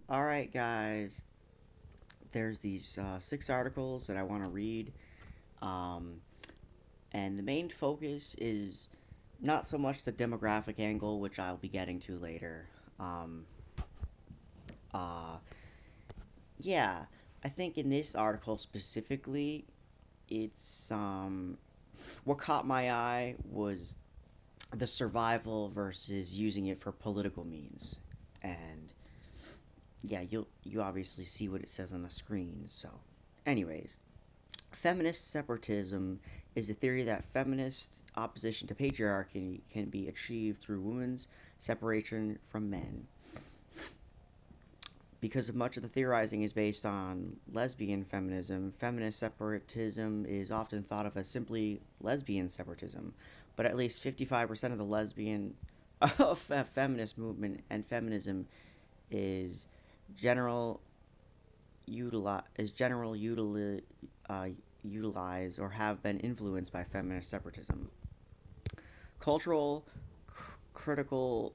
All right, guys. There's these 6 articles that I want to read, um, and the main focus is not so much the demographic angle, which I'll be getting to later. Um, uh, yeah, I think in this article specifically, it's what caught my eye was the survival versus using it for political means, and yeah, you obviously see what it says on the screen. So, anyways, feminist separatism is a theory that feminist opposition to patriarchy can be achieved through women's separation from men. Because of much of the theorizing is based on lesbian feminism, feminist separatism is often thought of as simply lesbian separatism. But at least 55% of the lesbian feminist movement and feminism is general uh, utilize or have been influenced by feminist separatism. Cultural critical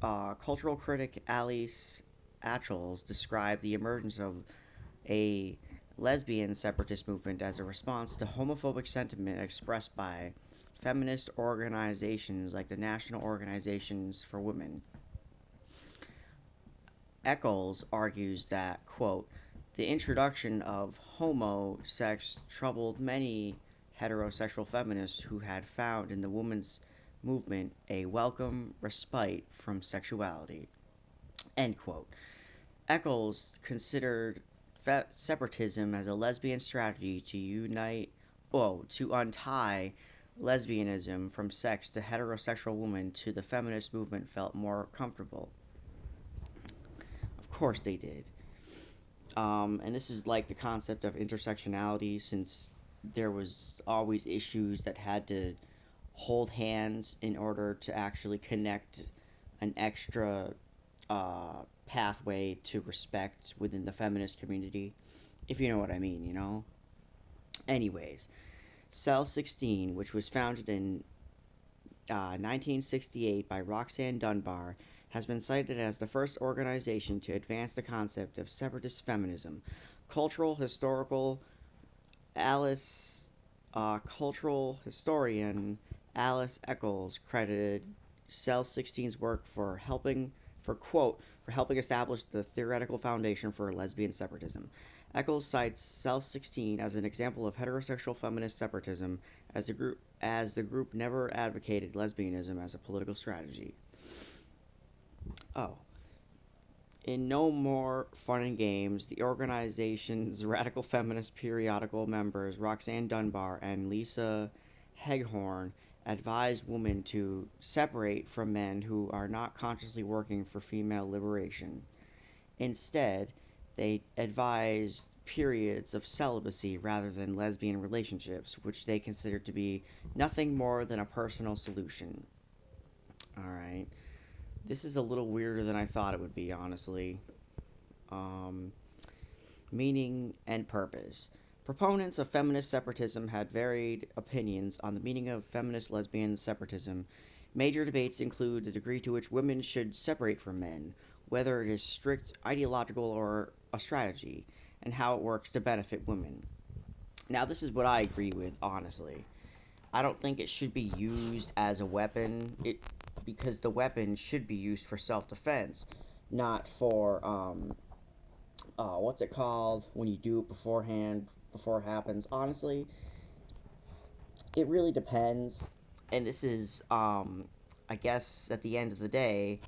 cultural critic Alice Atchels described the emergence of a lesbian separatist movement as a response to homophobic sentiment expressed by feminist organizations like the National Organizations for Women. Eccles argues that, quote, the introduction of homo sex troubled many heterosexual feminists who had found in the women's movement a welcome respite from sexuality, end quote. Eccles considered separatism as a lesbian strategy to to untie lesbianism from sex to heterosexual women to the feminist movement felt more comfortable. Of course they did. And this is like the concept of intersectionality, since there was always issues that had to hold hands in order to actually connect an extra pathway to respect within the feminist community, if you know what I mean, you know? Anyways, Cell 16, which was founded in 1968 by Roxanne Dunbar, has been cited as the first organization to advance the concept of separatist feminism. Cultural historical Alice, cultural historian Alice Eccles credited Cell 16's work for helping establish the theoretical foundation for lesbian separatism. Eccles cites Cell 16 as an example of heterosexual feminist separatism, as the group never advocated lesbianism as a political strategy. Oh, in No More Fun and Games, the organization's radical feminist periodical members Roxanne Dunbar and Lisa Heghorn advised women to separate from men who are not consciously working for female liberation. Instead, they advised periods of celibacy rather than lesbian relationships, which they considered to be nothing more than a personal solution. Alright. This is a little weirder than I thought it would be, honestly. Um, Meaning and purpose. Proponents of feminist separatism had varied opinions on the meaning of feminist lesbian separatism. Major debates include the degree to which women should separate from men, whether it is strict ideological or a strategy, and how it works to benefit women. Now, this is what I agree with, honestly. I don't think it should be used as a weapon. Because the weapon should be used for self-defense, not for what's it called when you do it beforehand before it happens. Honestly, it really depends, and this is I guess at the end of the day,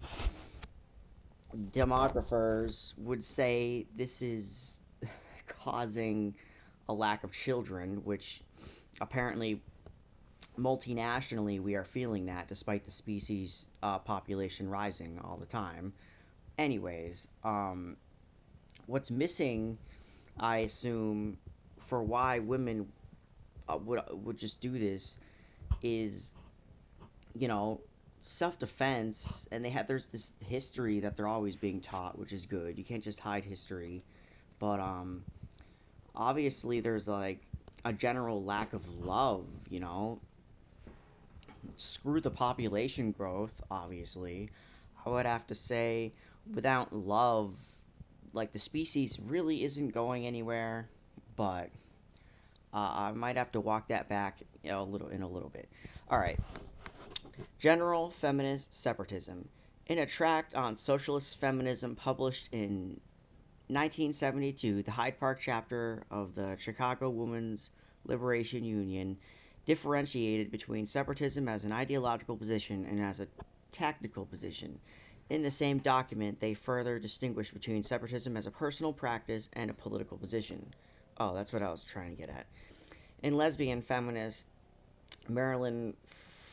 demographers would say this is causing a lack of children, which apparently multinationally we are feeling that despite the species population rising all the time. Anyways, what's missing, I assume, for why women would just do this is, you know, self defense, and there's this history that they're always being taught, which is good. You can't just hide history, but obviously there's like a general lack of love. You know, screw the population growth. Obviously, I would have to say, without love, like the species really isn't going anywhere, but I might have to walk that back a little bit. All right. General Feminist Separatism. In a tract on socialist feminism published in 1972, the Hyde Park chapter of the Chicago Women's Liberation Union differentiated between separatism as an ideological position and as a tactical position. In the same document, they further distinguished between separatism as a personal practice and a political position. Oh, that's what I was trying to get at. In lesbian feminist Marilyn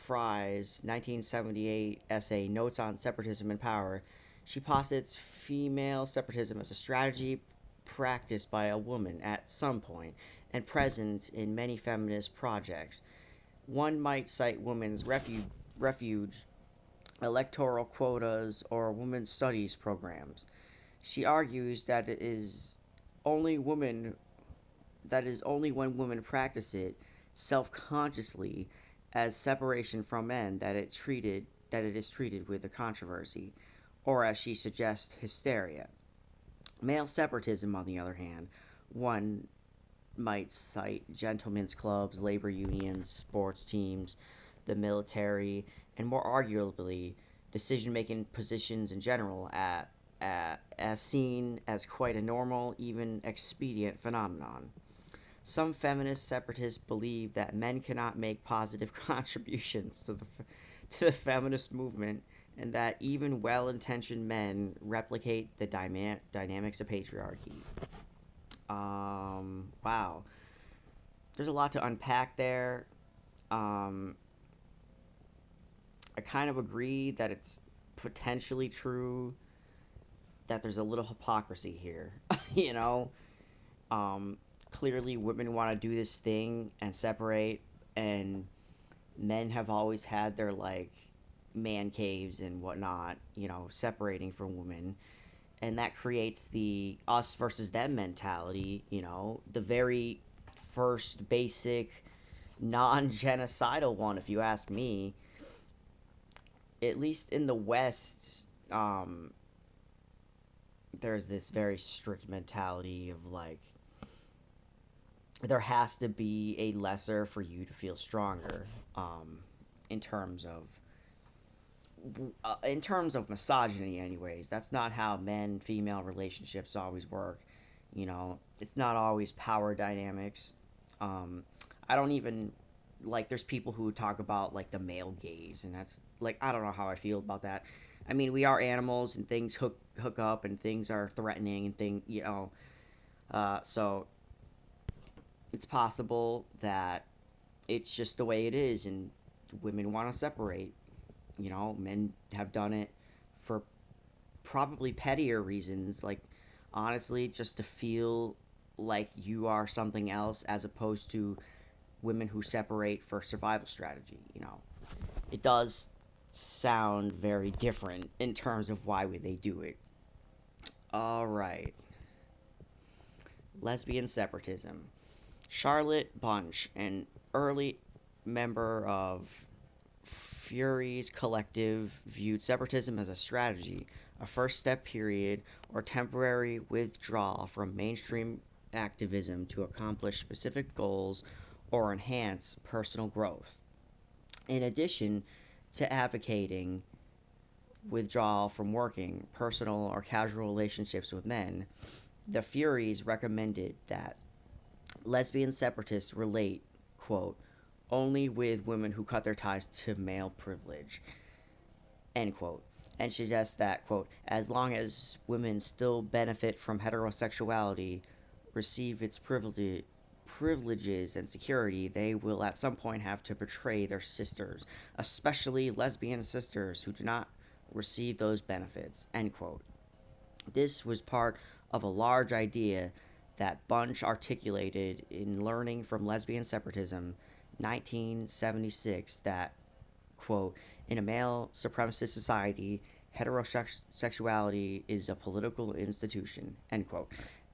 Frye's 1978 essay Notes on Separatism and Power, she posits female separatism as a strategy practiced by a woman at some point and present in many feminist projects. One might cite women's refuge, electoral quotas, or women's studies programs. She argues that it is only women that is only when women practice it self-consciously as separation from men that it is treated with a controversy, or as she suggests, hysteria. Male separatism, on the other hand, one might cite gentlemen's clubs, labor unions, sports teams, the military, and more arguably, decision making positions in general, as seen as quite a normal, even expedient phenomenon. Some feminist separatists believe that men cannot make positive contributions to the feminist movement and that even well intentioned men replicate the dynamics of patriarchy. Wow. There's a lot to unpack there. Um, I kind of agree that it's potentially true that there's a little hypocrisy here. you know, um, Clearly women want to do this thing and separate, and men have always had their like man caves and whatnot, separating from women, and that creates the us versus them mentality. The very first basic non-genocidal one, if you ask me. At least in the West, there's this very strict mentality of like there has to be a lesser for you to feel stronger, in terms of misogyny. Anyways, that's not how men female relationships always work. It's not always power dynamics. I don't even like there's people who talk about like the male gaze, and that's like I don't know how I feel about that. I mean, we are animals and things hook up and things are threatening and so it's possible that it's just the way it is, and women want to separate. Men have done it for probably pettier reasons, like honestly, just to feel like you are something else, as opposed to women who separate for survival strategy. It does sound very different in terms of why would they do it. All right, lesbian separatism. Charlotte Bunch, an early member of Fury's collective, viewed separatism as a strategy, a first step period, or temporary withdrawal from mainstream activism to accomplish specific goals or enhance personal growth. In addition to advocating withdrawal from working, personal, or casual relationships with men, the Furies recommended that lesbian separatists relate, quote, only with women who cut their ties to male privilege, end quote, and suggests that, quote, as long as women still benefit from heterosexuality, receive its privileges and security, they will at some point have to betray their sisters, especially lesbian sisters who do not receive those benefits, end quote. This was part of a large idea that Bunch articulated in Learning from Lesbian Separatism, 1976, that, quote, in a male supremacist society, heterosexuality is a political institution, end quote,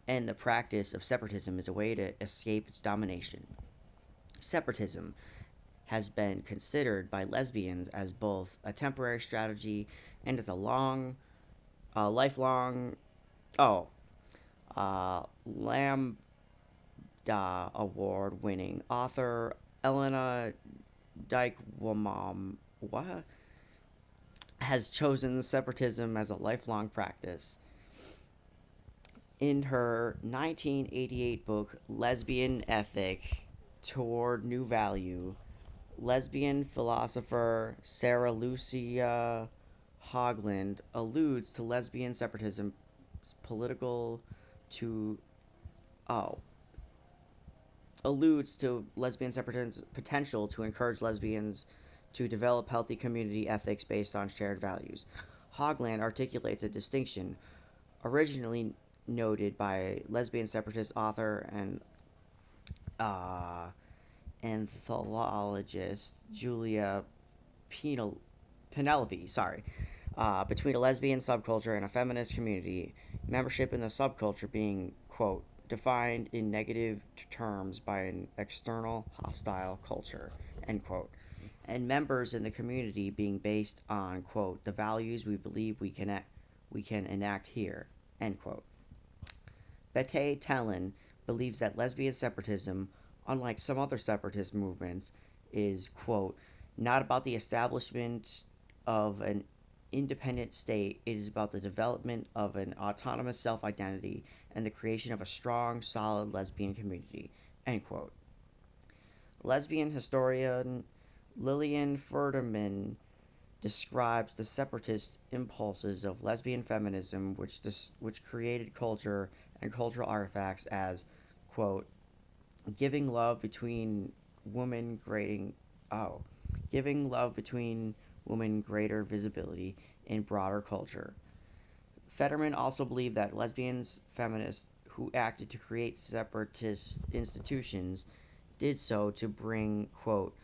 and the practice of separatism is a way to escape its domination. Separatism has been considered by lesbians as both a temporary strategy and as a lifelong, oh, Lambda Award winning author Elena Dykewamam what? Has chosen separatism as a lifelong practice. In her 1988 book, Lesbian Ethic Toward New Value, lesbian philosopher Sarah Lucia Hogland alludes to lesbian separatism political to oh alludes to lesbian separatism's potential to encourage lesbians to develop healthy community ethics based on shared values. Hogland articulates a distinction originally noted by lesbian separatist author and uh, anthologist Julia Penelope, between a lesbian subculture and a feminist community, membership in the subculture being, quote, defined in negative terms by an external hostile culture, end quote, and members in the community being based on, quote, the values we believe we can enact here, end quote. Bete Tellin believes that lesbian separatism, unlike some other separatist movements, is, quote, not about the establishment of an independent state, it is about the development of an autonomous self identity and the creation of a strong, solid lesbian community, end quote. Lesbian historian Lillian Ferdinand describes the separatist impulses of lesbian feminism, which created culture and cultural artifacts as, quote, giving love between women grading, oh, giving love between women greater visibility in broader culture. Fetterman also believed that lesbians feminists who acted to create separatist institutions did so to bring, quote,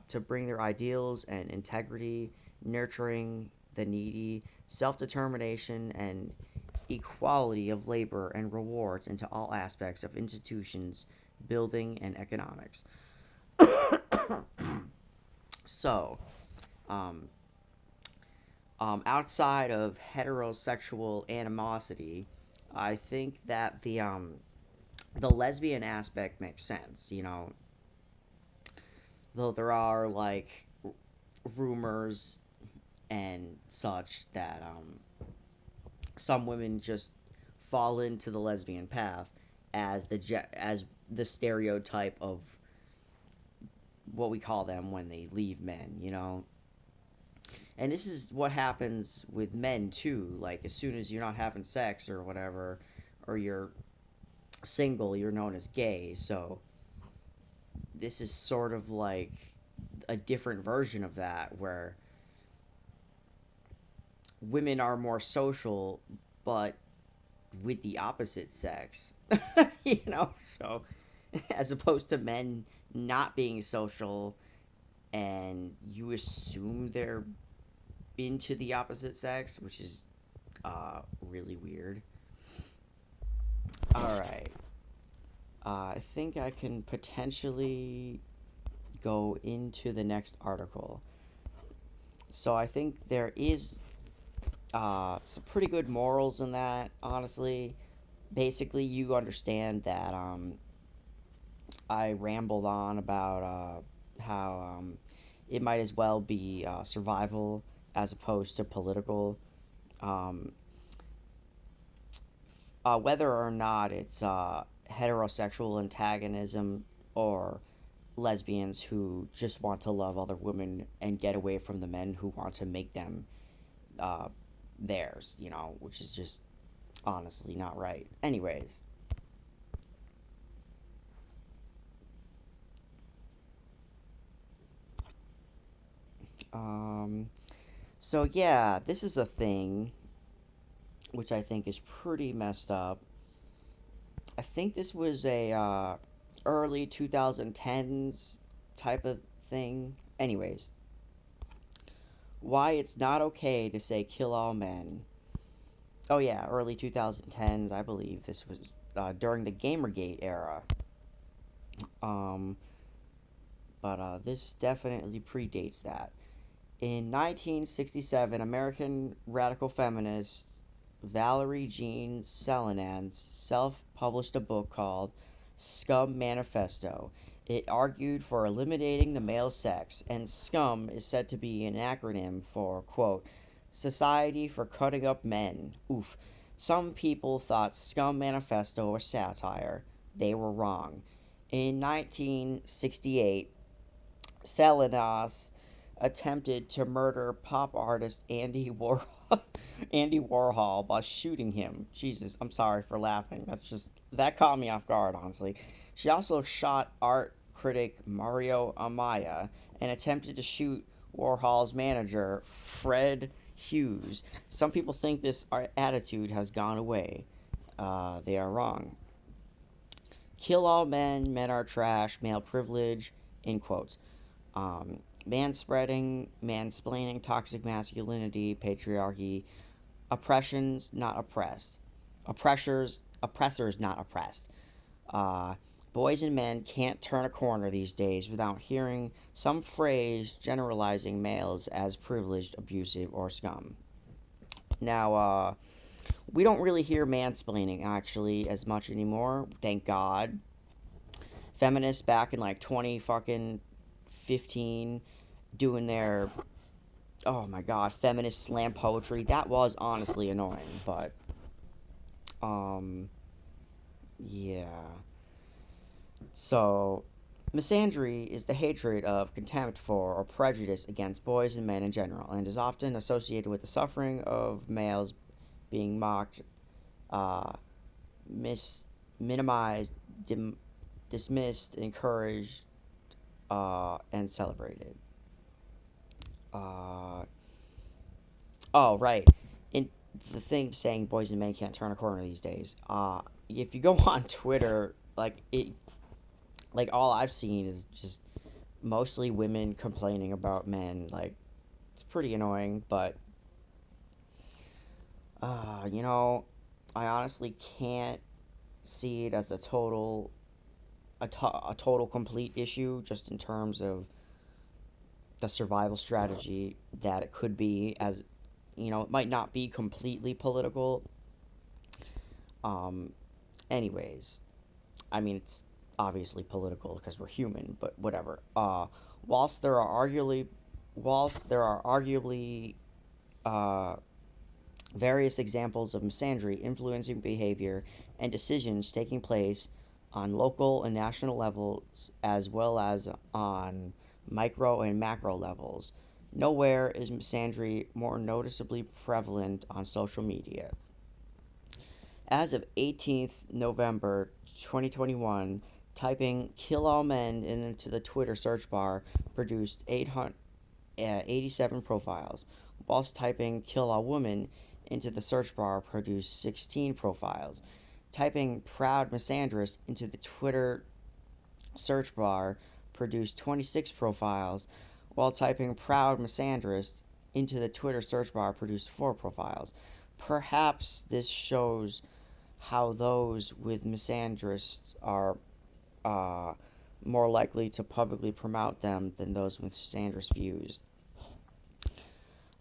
to bring their ideals and integrity, nurturing the needy, self determination, and equality of labor and rewards into all aspects of institutions, building, and economics. So, um, outside of heterosexual animosity, I think that the lesbian aspect makes sense. You know, though there are like rumors and such that some women just fall into the lesbian path as the stereotype of what we call them when they leave men, you know. And this is what happens with men too. Like as soon as you're not having sex or whatever, or you're single, you're known as gay. So this is sort of like a different version of that where women are more social but with the opposite sex. You know, so as opposed to men not being social and you assume they're into the opposite sex, which is really weird. All right. I think I can potentially go into the next article. So I think there is some pretty good morals in that, honestly. Basically, you understand that I rambled on about how it might as well be survival as opposed to political. Um, whether or not it's heterosexual antagonism or lesbians who just want to love other women and get away from the men who want to make them uh, theirs, you know, which is just honestly not right. Anyways, um, so yeah, this is a thing which I think is pretty messed up. I think this was a early 2010s type of thing. Anyways, why it's not okay to say kill all men. Oh yeah, early 2010s, I believe this was during the Gamergate era. Um, but this definitely predates that. In 1967, American radical feminists Valerie Jean Salinans self published a book called Scum Manifesto. It argued for eliminating the male sex, and SCUM is said to be an acronym for, quote, Society for Cutting Up Men. Oof. Some people thought Scum Manifesto was satire. They were wrong. In 1968, Salinas attempted to murder pop artist Andy Warhol by shooting him. Jesus, I'm sorry for laughing. That caught me off guard, honestly. She also shot art critic Mario Amaya and attempted to shoot Warhol's manager, Fred Hughes. Some people think this attitude has gone away. They are wrong. Kill all men, men are trash, male privilege, in quotes. Mansplaining, toxic masculinity, patriarchy, oppressions, not oppressed, oppressors, not oppressed. Uh, Boys and men can't turn a corner these days without hearing some phrase generalizing males as privileged, abusive, or scum. Now, we don't really hear mansplaining actually as much anymore. Thank God. Feminists back in like 20 fucking 15 doing their, oh my god, feminist slam poetry. That was honestly annoying, but um yeah. So misandry is the hatred of contempt for or prejudice against boys and men in general, and is often associated with the suffering of males being mocked, uh, mis- minimized, dismissed, encouraged, and celebrated. Uh, oh, right. In the thing saying boys and men can't turn a corner these days. If you go on Twitter, like all I've seen is just mostly women complaining about men. Like it's pretty annoying, but you know, I honestly can't see it as a total complete issue just in terms of the survival strategy that it could be. As you know, it might not be completely political. um Anyways, I mean, it's obviously political because we're human, but whatever. Whilst there are arguably, whilst there are arguably uh, various examples of misandry influencing behavior and decisions taking place on local and national levels, as well as on micro and macro levels, nowhere is misandry more noticeably prevalent on social media. As of 18th November 2021, typing "kill all men" into the Twitter search bar produced 887 profiles, whilst typing "kill all women" into the search bar produced 16 profiles. Typing "proud misandrist" into the Twitter search bar produced 26 profiles, while typing "proud misandrist" into the Twitter search bar produced 4 profiles. Perhaps this shows how those with misandrists are uh, more likely to publicly promote them than those with misandrist views.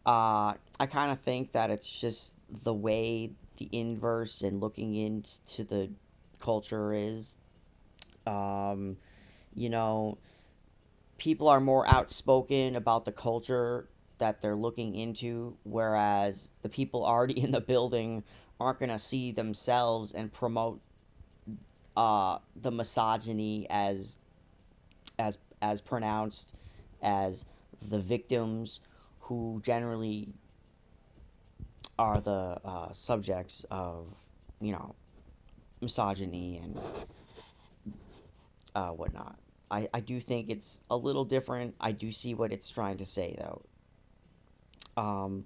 I kind of think that it's just the way the inverse and looking into the culture is. Um, you know, People are more outspoken about the culture that they're looking into, whereas the people already in the building aren't going to see themselves and promote the misogyny as pronounced as the victims, who generally are the subjects of, you know, misogyny and whatnot. I do think it's a little different. I do see what it's trying to say, though. Um,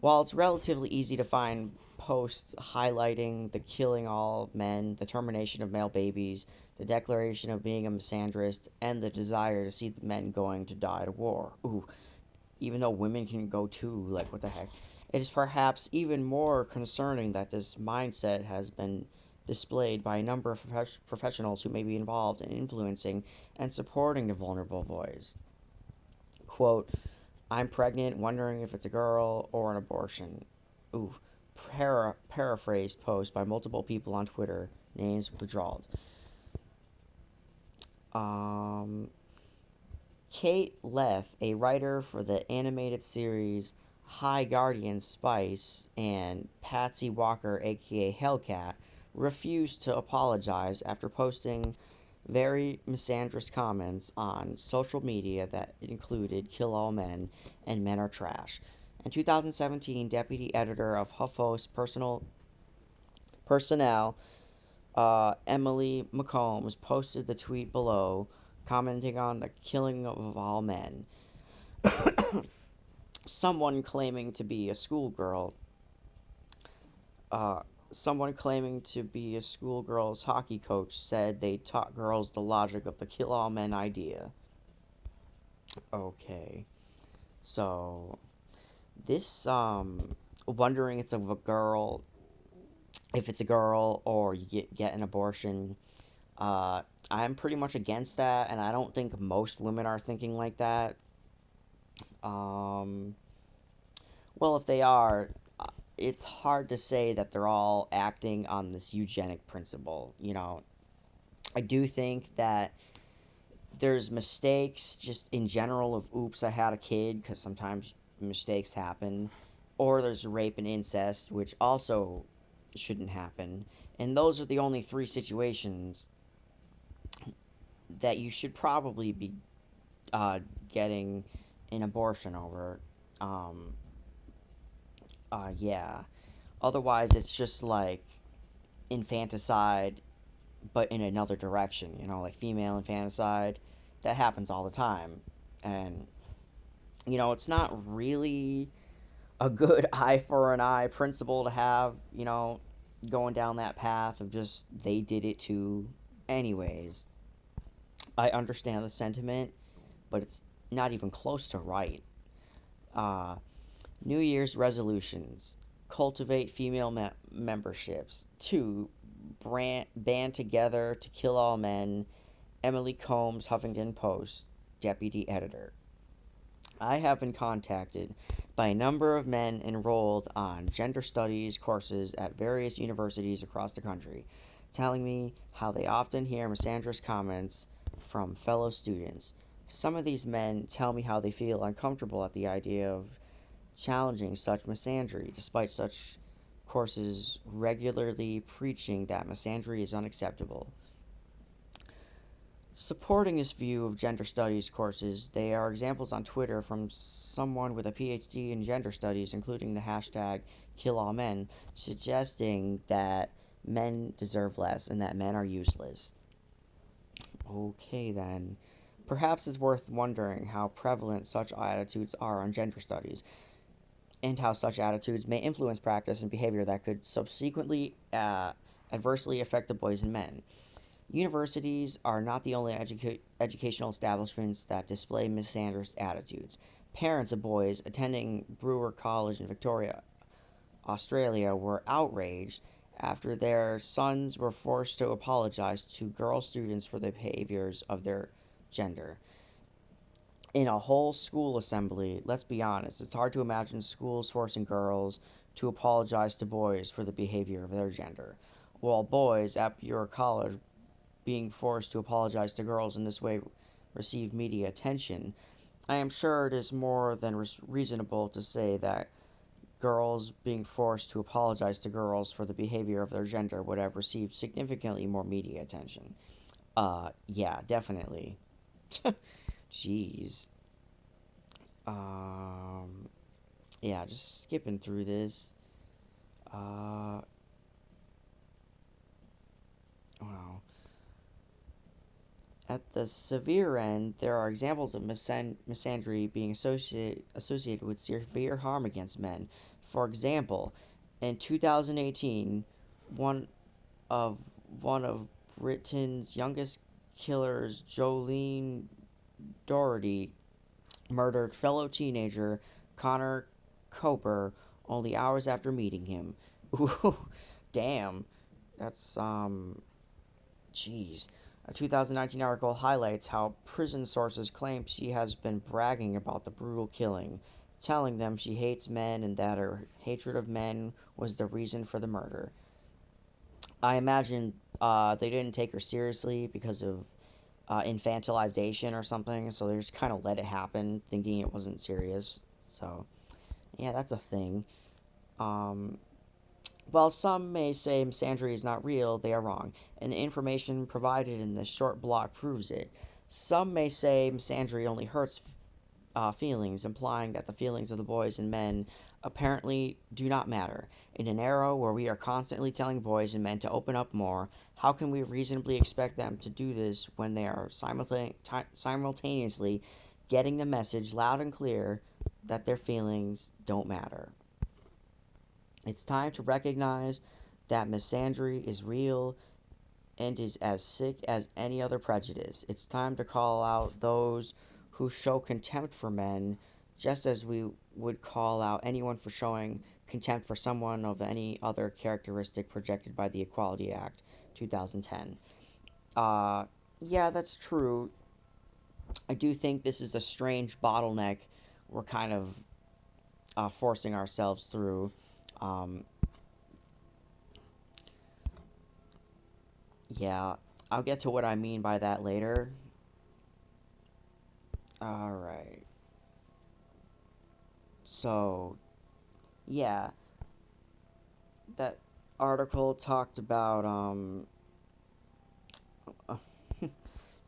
While it's relatively easy to find posts highlighting the killing all men, the termination of male babies, the declaration of being a misandrist, and the desire to see the men going to die to war. Ooh, even though women can go too, like, what the heck? It is perhaps even more concerning that this mindset has been displayed by a number of professionals who may be involved in influencing and supporting the vulnerable boys. Quote, I'm pregnant, wondering if it's a girl or an abortion. Ooh, paraphrased post by multiple people on Twitter, names withdrawn. Um, Kate Leth, a writer for the animated series High Guardian Spice, and Patsy Walker, aka Hellcat, refused to apologize after posting very misandrous comments on social media that included "kill all men" and "men are trash." In 2017, deputy editor of HuffPost Personnel, Emily McCombs, posted the tweet below, commenting on the killing of all men. Someone claiming to be a schoolgirl, uh, someone claiming to be a schoolgirl's hockey coach said they taught girls the logic of the kill all men idea. Okay, so this wondering it's of a girl, if it's a girl or you get an abortion. I'm pretty much against that, and I don't think most women are thinking like that. Um, well, if they are, it's hard to say that they're all acting on this eugenic principle. I do think that there's mistakes just in general of oops, I had a kid, because sometimes mistakes happen, or there's rape and incest, which also shouldn't happen. And those are the only three situations that you should probably be uh, getting an abortion over. Um, yeah. Otherwise, it's just like infanticide, but in another direction. Like female infanticide. That happens all the time, and it's not really a good eye for an eye principle to have. Going down that path of just they did it too. Anyways, I understand the sentiment, but it's not even close to right. Uh, New Year's resolutions: cultivate female memberships. 2. Band together to kill all men. Emily Combs, Huffington Post, deputy editor. I have been contacted by a number of men enrolled on gender studies courses at various universities across the country, telling me how they often hear misandrous comments from fellow students. Some of these men tell me how they feel uncomfortable at the idea of challenging such misandry, despite such courses regularly preaching that misandry is unacceptable. Supporting this view of gender studies courses, there are examples on Twitter from someone with a PhD in gender studies, including the hashtag #KillAllMen, suggesting that men deserve less and that men are useless. Okay, then. Perhaps it's worth wondering how prevalent such attitudes are on gender studies, and how such attitudes may influence practice and behavior that could subsequently adversely affect the boys and men. Universities are not the only educational establishments that display misandrous attitudes. Parents of boys attending Brewer College in Victoria, Australia, were outraged after their sons were forced to apologize to girl students for the behaviors of their gender. In a whole school assembly, let's be honest, it's hard to imagine schools forcing girls to apologize to boys for the behavior of their gender, while boys at your college being forced to apologize to girls in this way receive media attention. I am sure it is more than reasonable to say that girls being forced to apologize to girls for the behavior of their gender would have received significantly more media attention. Yeah, definitely. Jeez. Um, yeah, just skipping through this. Uh, wow. At the severe end, there are examples of misandry being associated with severe harm against men. For example, in 2018, one of one of Britain's youngest killers, Jolene Doherty, murdered fellow teenager Connor Coper only hours after meeting him. Ooh, damn. That's jeez. A 2019 article highlights how prison sources claim she has been bragging about the brutal killing. telling them she hates men and that her hatred of men was the reason for the murder. I imagine they didn't take her seriously because of infantilization or something, so they just kind of let it happen, thinking it wasn't serious. So, yeah, that's a thing. Um, While some may say misandry is not real, they are wrong, and the information provided in this short blog proves it. Some may say misandry only hurts feelings, implying that the feelings of the boys and men apparently do not matter. In an era where we are constantly telling boys and men to open up more, how can we reasonably expect them to do this when they are simultaneously getting the message loud and clear that their feelings don't matter? It's time to recognize that misandry is real and is as sick as any other prejudice. It's time to call out those who show contempt for men, just as we would call out anyone for showing contempt for someone of any other characteristic projected by the Equality Act 2010. Uh, yeah, that's true. I do think this is a strange bottleneck we're kind of forcing ourselves through. Um, yeah, I'll get to what I mean by that later. Alright. So, yeah, that article talked about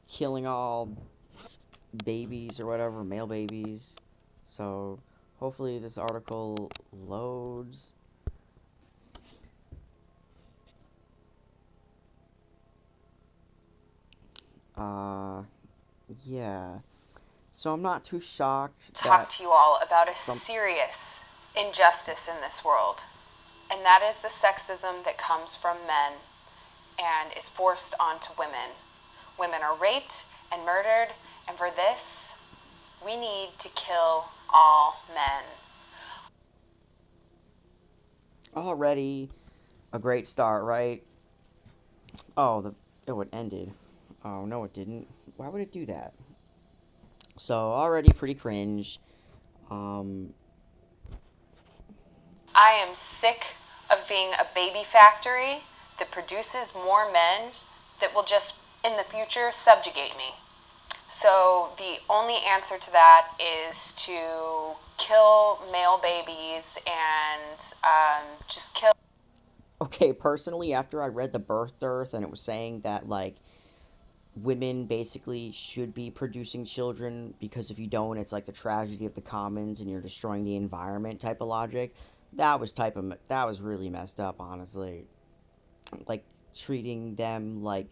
killing all babies or whatever, male babies. So, hopefully this article loads. Uh yeah. So I'm not too shocked talk that to you all about a serious injustice in this world, and that is the sexism that comes from men and is forced onto women. Women are raped and murdered, and for this, we need to kill all men. already a great start, right? Oh, it ended. Oh no, it didn't. Why would it do that? So already pretty cringe. Um, I am sick of being a baby factory that produces more men that will just, in the future, subjugate me. So the only answer to that is to kill male babies and just kill. okay, personally, after I read the birth dearth and it was saying that like women basically should be producing children because if you don't, it's like the tragedy of the commons and you're destroying the environment type of logic. That was really messed up, honestly. Like treating them like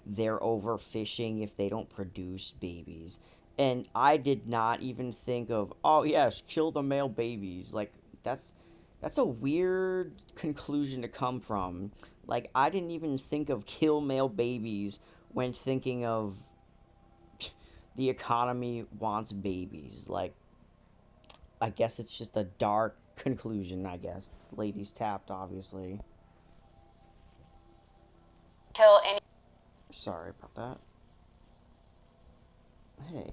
they're overfishing if they don't produce babies. And I did not even think of, oh yes, kill the male babies. Like that's that's a weird conclusion to come from. Like I didn't even think of kill male babies when thinking of the economy wants babies. Like I guess it's just a dark conclusion, I guess. It's ladies tapped obviously. Kill any Sorry about that. Hey.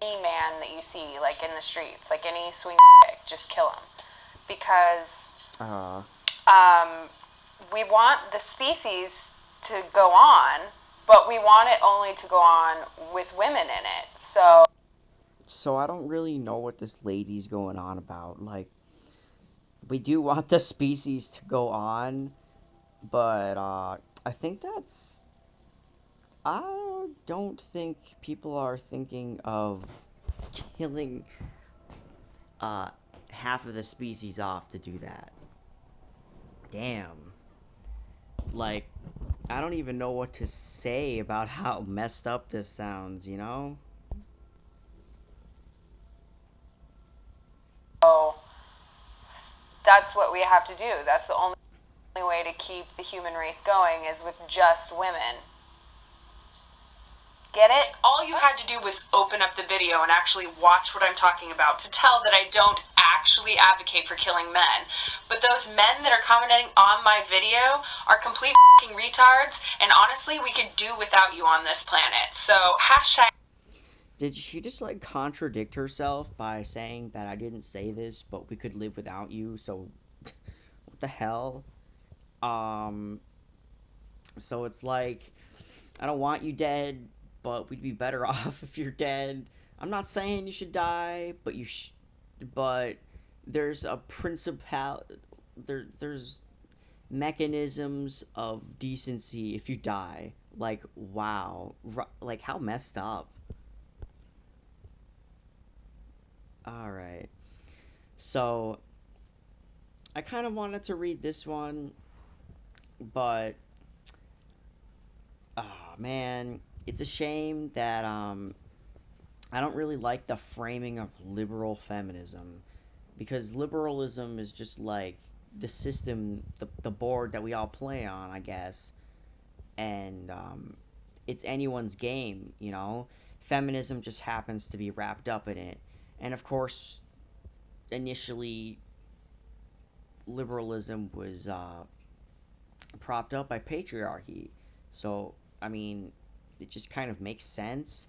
man that you see, like in the streets, like any swing chick, just kill him, because Uh um, we want the species to go on, but we want it only to go on with women in it. so I don't really know what this lady's going on about. Like, we do want the species to go on, but I think that's. I don't think people are thinking of killing uh, half of the species off to do that. Damn. Like, I don't even know what to say about how messed up this sounds, you know? So that's what we have to do. That's the only way to keep the human race going is with just women. Get it? All you had to do was open up the video and actually watch what I'm talking about to tell that I don't actually advocate for killing men. But those men that are commenting on my video are complete retards, and honestly, we could do without you on this planet. So, hashtag. Did she just like contradict herself by saying that I didn't say this, but we could live without you? So what the hell? Um, so it's like I don't want you dead, but we'd be better off if you're dead. I'm not saying you should die, but but there's a principal there's mechanisms of decency if you die. Like wow, like how messed up. All right. So, I kind of wanted to read this one, but man, it's a shame that I don't really like the framing of liberal feminism because liberalism is just like the system, the board that we all play on, I guess, and it's anyone's game, you know. Feminism just happens to be wrapped up in it, and of course, initially, liberalism was propped up by patriarchy. So, I mean, it just kind of makes sense.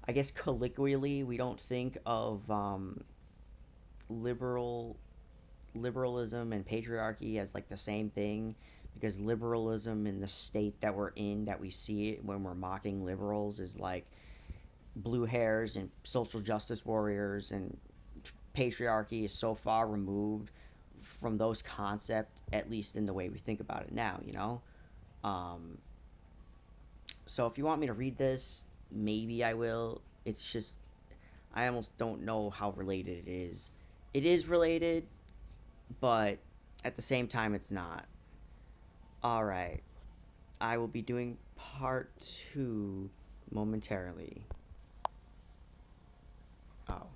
I guess colloquially, we don't think of liberal liberalism and patriarchy as like the same thing because liberalism in the state that we're in that we see it when we're mocking liberals is like blue hairs and social justice warriors, and patriarchy is so far removed from those concepts, at least in the way we think about it now, you know. um, so if you want me to read this, maybe I will. It's just I almost don't know how related it is. It is related, but at the same time, it's not. All right, I will be doing part two momentarily. Oh.